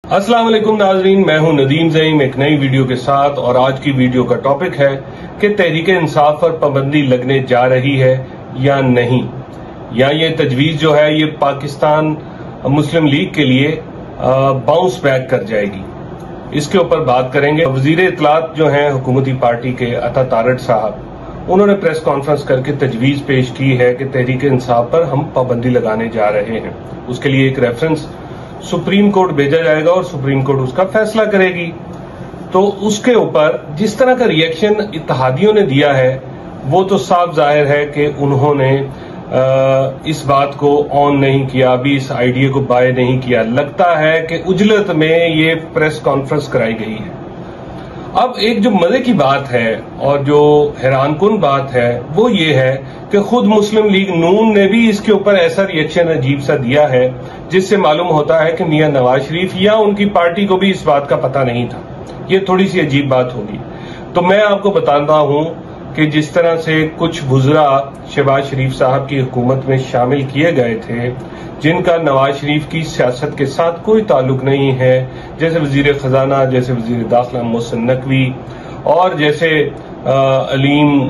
अस्सलाम वालेकुम नाजरीन, मैं हूं नदीम ज़ईम एक नई वीडियो के साथ। और आज की वीडियो का टॉपिक है कि तहरीक इंसाफ पर पाबंदी लगने जा रही है या नहीं, या ये तजवीज जो है ये पाकिस्तान मुस्लिम लीग के लिए बाउंस बैक कर जाएगी। इसके ऊपर बात करेंगे। वजीर इत्तलात जो हैं हुकूमती पार्टी के अता तारड़ साहब, उन्होंने प्रेस कॉन्फ्रेंस करके तजवीज पेश की है कि तहरीक इंसाफ पर हम पाबंदी लगाने जा रहे हैं। उसके लिए एक रेफरेंस सुप्रीम कोर्ट भेजा जाएगा और सुप्रीम कोर्ट उसका फैसला करेगी। तो उसके ऊपर जिस तरह का रिएक्शन इत्तेहादियों ने दिया है वो तो साफ जाहिर है कि उन्होंने इस बात को ऑन नहीं किया, अभी इस आइडिया को बाय नहीं किया। लगता है कि उजलत में ये प्रेस कॉन्फ्रेंस कराई गई है। अब एक जो मजे की बात है और जो हैरानकुन बात है वो ये है कि खुद मुस्लिम लीग नून ने भी इसके ऊपर ऐसा रिएक्शन अजीब सा दिया है जिससे मालूम होता है कि मियां नवाज शरीफ या उनकी पार्टी को भी इस बात का पता नहीं था। ये थोड़ी सी अजीब बात होगी। तो मैं आपको बताता हूं कि जिस तरह से कुछ बुजुर्ग शहबाज शरीफ साहब की हुकूमत में शामिल किए गए थे जिनका नवाज शरीफ की सियासत के साथ कोई ताल्लुक नहीं है, जैसे वजीर खजाना, जैसे वजीर दाखिला मोहसिन नकवी और जैसे अलीम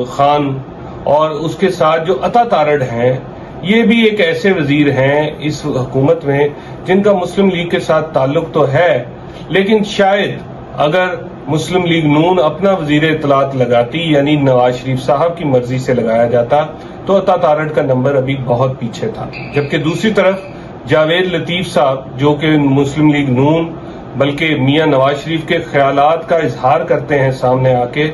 खान, और उसके साथ जो अता तारड़ हैं, ये भी एक ऐसे वजीर हैं इस हुकूमत में जिनका मुस्लिम लीग के साथ ताल्लुक तो है, लेकिन शायद अगर मुस्लिम लीग नून अपना वजीर इत्तलात लगाती, यानी नवाज शरीफ साहब की मर्जी से लगाया जाता, तो अता तारड़ का नंबर अभी बहुत पीछे था। जबकि दूसरी तरफ जावेद लतीफ साहब, जो कि मुस्लिम लीग नून बल्कि मियां नवाज शरीफ के ख्यालात का इजहार करते हैं सामने आके,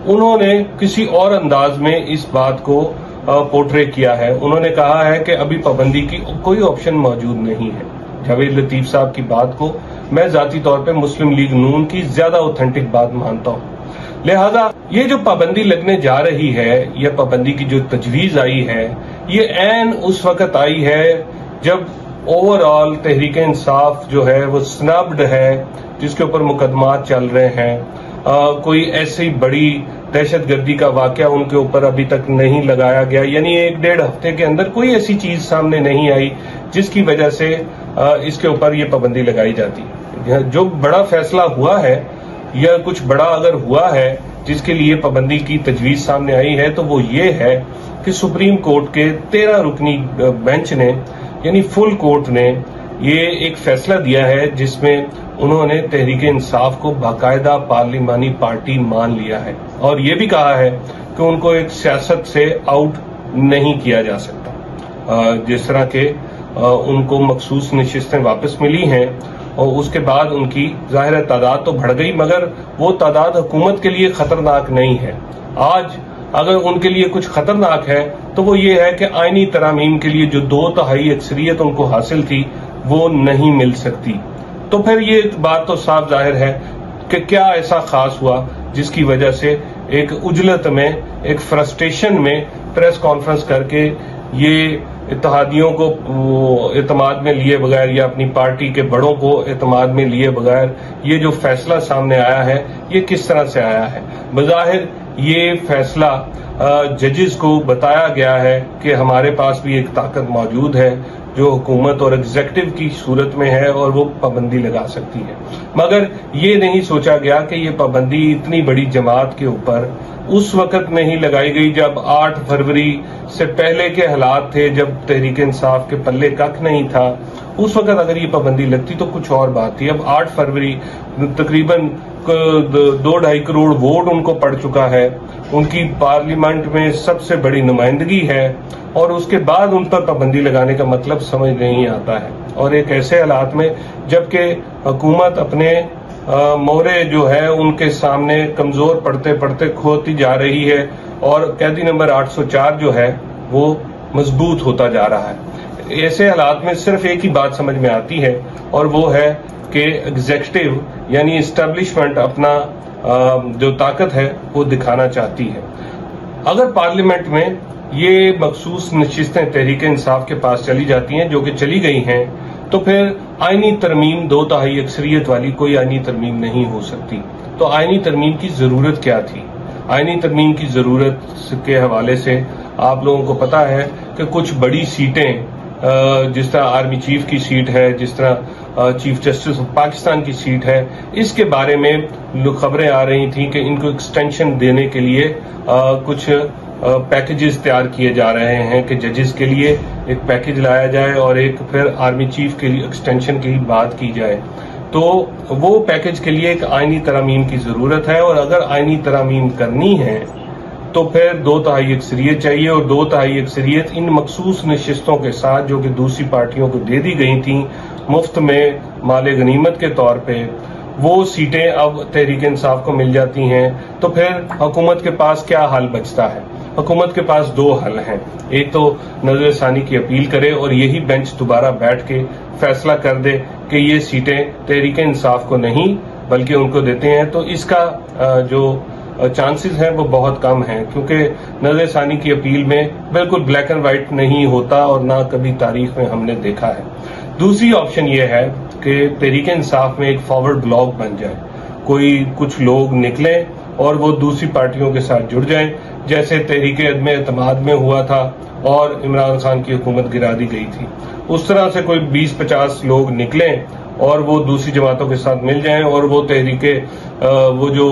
उन्होंने किसी और अंदाज में इस बात को पोर्ट्रे किया है। उन्होंने कहा है कि अभी पाबंदी की कोई ऑप्शन मौजूद नहीं है। जावेद लतीफ साहब की बात को मैं जाती तौर पे मुस्लिम लीग नून की ज्यादा ऑथेंटिक बात मानता हूं। लिहाजा ये जो पाबंदी लगने जा रही है या पाबंदी की जो तजवीज आई है, ये ऐन उस वक्त आई है जब ओवरऑल तहरीक इंसाफ जो है वो स्नब्ड है, जिसके ऊपर मुकदमात चल रहे हैं। कोई ऐसी बड़ी दहशतगर्दी का वाकया उनके ऊपर अभी तक नहीं लगाया गया, यानी 1-1.5 हफ्ते के अंदर कोई ऐसी चीज सामने नहीं आई जिसकी वजह से इसके ऊपर ये पाबंदी लगाई जाती। जो बड़ा फैसला हुआ है या कुछ बड़ा अगर हुआ है जिसके लिए पाबंदी की तजवीज सामने आई है, तो वो ये है कि सुप्रीम कोर्ट के 13 रुकनी बेंच ने, यानी फुल कोर्ट ने, ये एक फैसला दिया है जिसमें उन्होंने तहरीक इंसाफ को बाकायदा पार्लिमानी पार्टी मान लिया है और ये भी कहा है कि उनको एक सियासत से आउट नहीं किया जा सकता। जिस तरह के उनको मखसूस नशिस्तें वापस मिली हैं और उसके बाद उनकी जाहिर तादाद तो बढ़ गई, मगर वो तादाद हुकूमत के लिए खतरनाक नहीं है। आज अगर उनके लिए कुछ खतरनाक है तो वो ये है कि आईनी तरामीम के लिए जो 2/3 अक्सरियत उनको हासिल थी वो नहीं मिल सकती। तो फिर ये बात तो साफ जाहिर है कि क्या ऐसा खास हुआ जिसकी वजह से एक उजलत में, एक फ्रस्ट्रेशन में प्रेस कॉन्फ्रेंस करके ये इत्तेहादियों को एतमाद में लिए बगैर या अपनी पार्टी के बड़ों को एतमाद में लिए बगैर ये जो फैसला सामने आया है, ये किस तरह से आया है। बज़ाहिर ये फैसला जजेस को बताया गया है कि हमारे पास भी एक ताकत मौजूद है जो हुकूमत और एग्जीक्यूटिव की सूरत में है और वो पाबंदी लगा सकती है, मगर ये नहीं सोचा गया कि ये पाबंदी इतनी बड़ी जमात के ऊपर उस वक्त नहीं लगाई गई जब 8 फरवरी से पहले के हालात थे, जब तहरीक इंसाफ के पल्ले कख नहीं था। उस वक्त अगर ये पाबंदी लगती तो कुछ और बात थी। अब 8 फरवरी तकरीबन 2-2.5 करोड़ वोट उनको पड़ चुका है, उनकी पार्लियामेंट में सबसे बड़ी नुमाइंदगी है, और उसके बाद उन पर पाबंदी लगाने का मतलब समझ नहीं आता है। और एक ऐसे हालात में जबकि हुकूमत अपने मोहरे जो है उनके सामने कमजोर पड़ते पड़ते खोती जा रही है और कैदी नंबर 804 जो है वो मजबूत होता जा रहा है। ऐसे हालात में सिर्फ एक ही बात समझ में आती है और वो है कि एग्जीक्यूटिव यानी एस्टेब्लिशमेंट अपना जो ताकत है वो दिखाना चाहती है। अगर पार्लियामेंट में ये मखसूस नशिस्तें तहरीक इंसाफ के पास चली जाती हैं, जो कि चली गई हैं, तो फिर आईनी तरमीम 2/3 अक्सरियत वाली कोई आईनी तरमीम नहीं हो सकती। तो आईनी तरमीम की जरूरत क्या थी? आईनी तरमीम की जरूरत के हवाले से आप लोगों को पता है कि कुछ बड़ी सीटें जिस तरह आर्मी चीफ की सीट है, जिस तरह चीफ जस्टिस ऑफ पाकिस्तान की सीट है, इसके बारे में खबरें आ रही थी कि इनको एक्सटेंशन देने के लिए कुछ पैकेजेस तैयार किए जा रहे हैं कि जजेस के लिए एक पैकेज लाया जाए और एक फिर आर्मी चीफ के लिए एक्सटेंशन की बात की जाए। तो वो पैकेज के लिए एक आईनी तरमीम की जरूरत है, और अगर आईनी तरमीम करनी है तो फिर 2/3 अक्सरियत चाहिए, और 2/3 अक्सरियत इन मखसूस नशिस्तों के साथ जो कि दूसरी पार्टियों को दे दी गई थी मुफ्त में माले गनीमत के तौर पे, वो सीटें अब तहरीक इंसाफ को मिल जाती हैं। तो फिर हुकूमत के पास क्या हल बचता है? हुकूमत के पास 2 हल हैं। एक तो नजर सानी की अपील करे और यही बेंच दोबारा बैठ के फैसला कर दे कि ये सीटें तहरीक इंसाफ को नहीं बल्कि उनको देते हैं। तो इसका जो चांसेस हैं वो बहुत कम हैं, क्योंकि नजर सानी की अपील में बिल्कुल ब्लैक एंड व्हाइट नहीं होता और ना कभी तारीख में हमने देखा है। दूसरी ऑप्शन ये है कि तहरीक इंसाफ में एक फॉरवर्ड ब्लॉक बन जाए, कुछ लोग निकलें और वो दूसरी पार्टियों के साथ जुड़ जाएं, जैसे तहरीक अदम एतमाद में हुआ था और इमरान खान की हुकूमत गिरा दी गई थी। उस तरह से कोई 20-50 लोग निकलें और वो दूसरी जमातों के साथ मिल जाएं और वो वो जो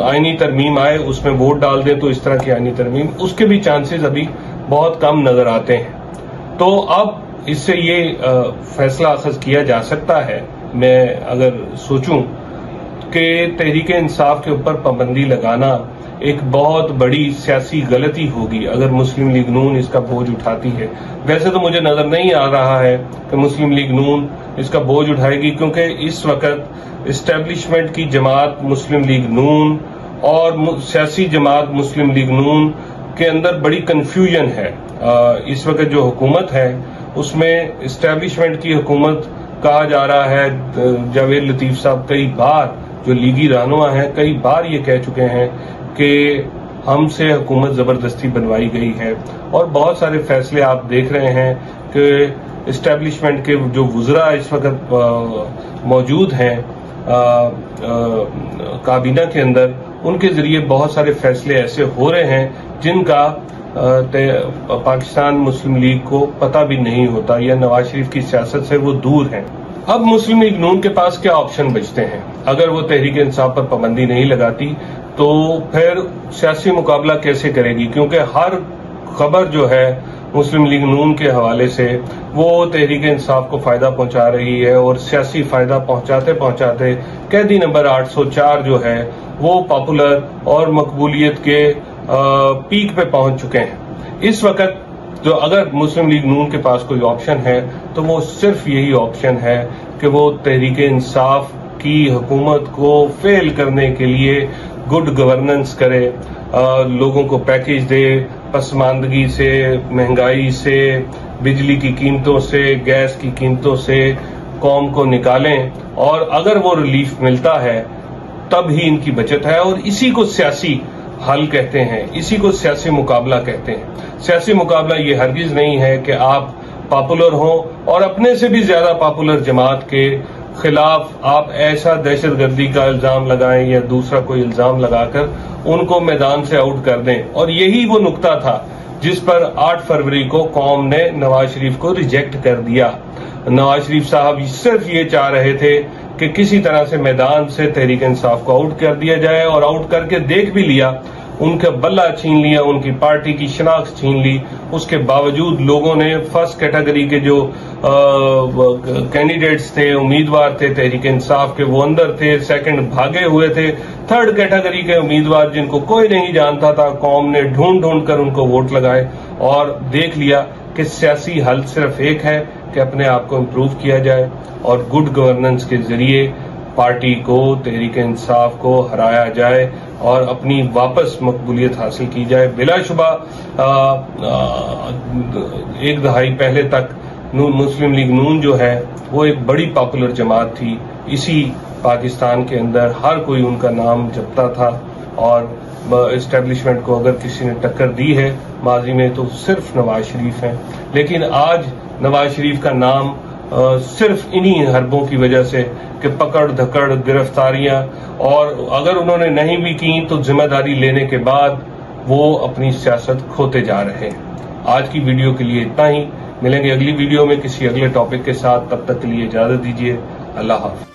आईनी तरमीम आए उसमें वोट डाल दें। तो इस तरह की आईनी तरमीम, उसके भी चांसेस अभी बहुत कम नजर आते हैं। तो अब इससे ये फैसला अखज़ किया जा सकता है, मैं अगर सोचूं, कि तहरीक इंसाफ के ऊपर पाबंदी लगाना एक बहुत बड़ी सियासी गलती होगी अगर मुस्लिम लीग नून इसका बोझ उठाती है। वैसे तो मुझे नजर नहीं आ रहा है कि मुस्लिम लीग नून इसका बोझ उठाएगी, क्योंकि इस वक्त इस्टेब्लिशमेंट की जमात मुस्लिम लीग नून और सियासी जमात मुस्लिम लीग नून के अंदर बड़ी कंफ्यूजन है। इस वक्त जो हुकूमत है उसमें इस्टेब्लिशमेंट की हुकूमत कहा जा रहा है। जावेद लतीफ साहब कई बार, जो लीगी रहनुमा हैं, कई बार ये कह चुके हैं कि हमसे हुकूमत जबरदस्ती बनवाई गई है, और बहुत सारे फैसले आप देख रहे हैं कि इस्टेब्लिशमेंट के जो वुज़रा इस वक्त मौजूद हैं काबीना के अंदर, उनके जरिए बहुत सारे फैसले ऐसे हो रहे हैं जिनका पाकिस्तान मुस्लिम लीग को पता भी नहीं होता, या नवाज शरीफ की सियासत से वो दूर हैं। अब मुस्लिम लीग नून के पास क्या ऑप्शन बचते हैं? अगर वो तहरीक इंसाफ पर पाबंदी नहीं लगाती तो फिर सियासी मुकाबला कैसे करेगी? क्योंकि हर खबर जो है मुस्लिम लीग नून के हवाले से वो तहरीक इंसाफ को फायदा पहुंचा रही है, और सियासी फायदा पहुंचाते पहुंचाते कैदी नंबर 804 जो है वो पॉपुलर और मकबूलियत के पीक पे पहुंच चुके हैं। इस वक्त जो अगर मुस्लिम लीग नून के पास कोई ऑप्शन है तो वो सिर्फ यही ऑप्शन है कि वो तहरीक इंसाफ की हुकूमत को फेल करने के लिए गुड गवर्नेंस करे, लोगों को पैकेज दे, पसमानदगी से, महंगाई से, बिजली की कीमतों से, गैस की कीमतों से कौम को निकालें, और अगर वो रिलीफ मिलता है तब ही इनकी बचत है। और इसी को सियासी हल कहते हैं, इसी को सियासी मुकाबला कहते हैं। सियासी मुकाबला ये हरगिज नहीं है कि आप पॉपुलर हों और अपने से भी ज्यादा पॉपुलर जमात के खिलाफ आप ऐसा दहशतगर्दी का इल्जाम लगाएं या दूसरा कोई इल्जाम लगाकर उनको मैदान से आउट कर दें। और यही वो नुक्ता था जिस पर 8 फरवरी को कौम ने नवाज शरीफ को रिजेक्ट कर दिया। नवाज शरीफ साहब सिर्फ ये चाह रहे थे कि किसी तरह से मैदान से तहरीक इंसाफ को आउट कर दिया जाए, और आउट करके देख भी लिया, उनका बल्ला छीन लिया, उनकी पार्टी की शनाख्त छीन ली। उसके बावजूद लोगों ने फर्स्ट कैटेगरी के जो कैंडिडेट्स थे, उम्मीदवार थे तहरीक इंसाफ के, वो अंदर थे। सेकंड भागे हुए थे। थर्ड कैटेगरी के उम्मीदवार जिनको कोई नहीं जानता था, कौम ने ढूंढ ढूंढ कर उनको वोट लगाए और देख लिया कि सियासी हल सिर्फ एक है कि अपने आप को इम्प्रूव किया जाए और गुड गवर्नेंस के जरिए पार्टी को, तहरीक इंसाफ को हराया जाए और अपनी वापस मकबूलियत हासिल की जाए। बिलाशुबा एक दहाई पहले तक मुस्लिम लीग नून जो है वो एक बड़ी पॉपुलर जमात थी। इसी पाकिस्तान के अंदर हर कोई उनका नाम जपता था, और इस्टेब्लिशमेंट को अगर किसी ने टक्कर दी है माजी में तो सिर्फ नवाज शरीफ हैं। लेकिन आज नवाज शरीफ का नाम सिर्फ इन्हीं हरबों की वजह से कि पकड़ धकड़, गिरफ्तारियां, और अगर उन्होंने नहीं भी की तो जिम्मेदारी लेने के बाद वो अपनी सियासत खोते जा रहे हैं। आज की वीडियो के लिए इतना ही। मिलेंगे अगली वीडियो में किसी अगले टॉपिक के साथ। तब तक के लिए इजाजत दीजिए। अल्लाह हाफ़िज़।